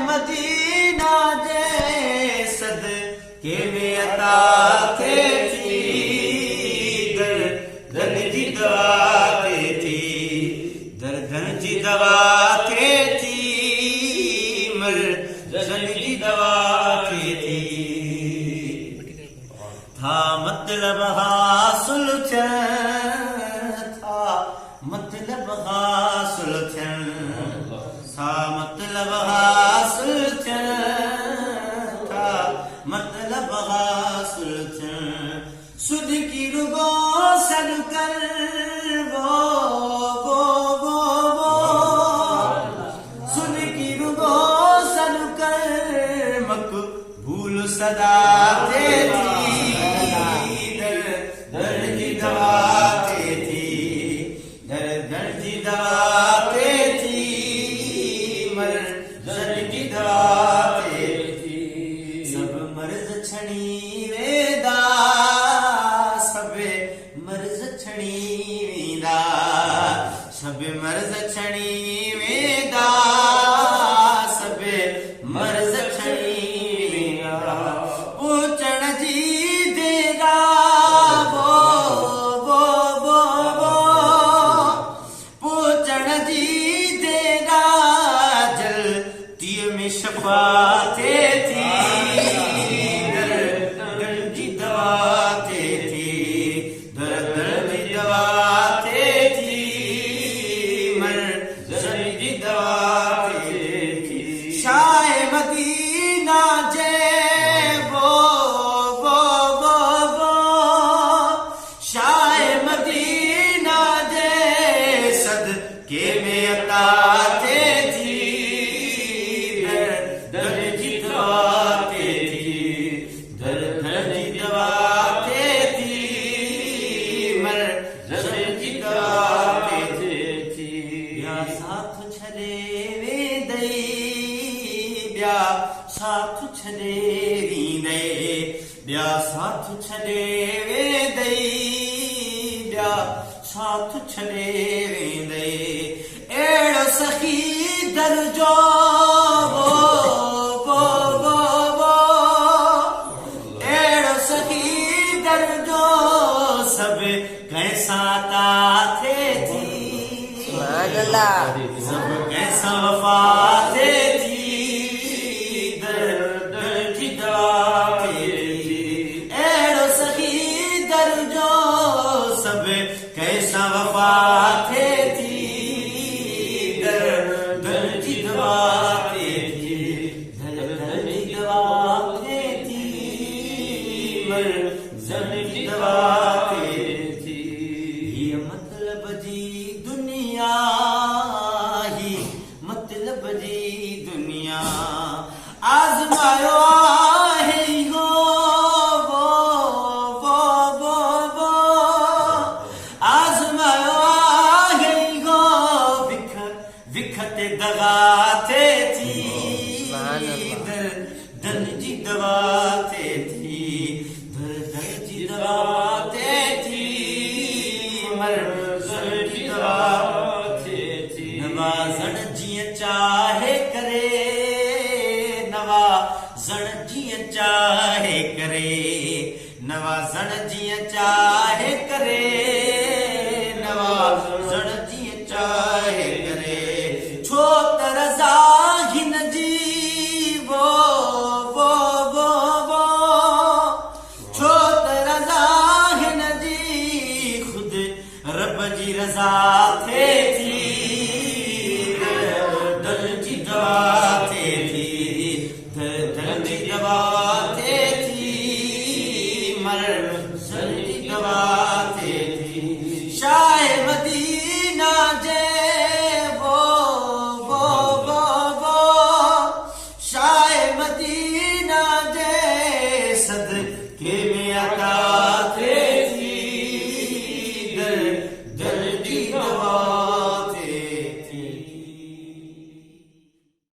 मदीना जे सदके में अता थिए थी दर्द जी दवा थिए थी दर्दनि जी दवा थिए थी मर्ज़नि जी दवा थिए थी था मतलब हासिल थियनि था मतलब हासिल थियनि था मतलब हासिल थियनि था मतलब हासिल थियनि सुध की रुगो सॾ कर वो सुध की रुगो सॾ कर मक़बूल सदा थिए थी दर्द जी दवा थिए थी दर्द जी दवा थिए थी मर्ज़नि जी दवा थिए थी सब मर्ज़ छणी वेंदा सब मर्ज़ छणी वेंदा सब मर्ज़ छणी वेंदा सब मर्ज़ छणी वेंदा पहुचण जी देरा पहुचण जी देरा जल्दीअ में शफ़ा थिए थी दर्दनि जी दवा थिए थी दर्दनि जी दवा थिए थी मर्ज़नि जी दवा थिए थी शाह मदीना जे शाह मदीना जे सदके में अता थिए थी दर्दनि जी दवा थिए थी दर्दनि जी दवा थिए थी मर्ज़नि जी दवा थिए थी ॿिया साथ छॾे वेंदई ॿिया साथ छॾे वेंदई ॿिया साथ छॾे वेंदई ॿिया साथ छॾे वेंदई अहिड़ो सखी दर्जो अहिड़ो सखी दर्जो सब कंहिंसां ता थिए थी सब कंहिंसां वफ़ा थिए थी दर्दनि जी दवा थिए थी अहिड़ो सखी दर्जो सब कंहिंसां वफ़ा थिए थी दर्दनि जी दवा थिए थी दर्दनि जी दवा थिए थी मर्ज़नि जी दवा थिए थी हीअ मतलब जी दुनिया ही मतलब जी दुनिया आज़मायो आहे इहो आज़मायो आहे इहो विख ते दगा थिए थी दर्दनि जी दवा थिए थी दर्दनि जी दवा थिए थी मर्ज़नि जी दवा थिए थी नवाज़ण जीअं चाहे करे नवाज़ण जीअं चाहे करे नवाज़ण जीअं चाहे करे नवाज़ण जीअं चाहे करे छो त रज़ा हिन जी छो त रज़ा हिन जी ख़ुदि रब जी रज़ा थिए थी दर्दनि जी दवा थिए थी दर्दनि जी दवा थिए थी मर्ज़नि जी दवा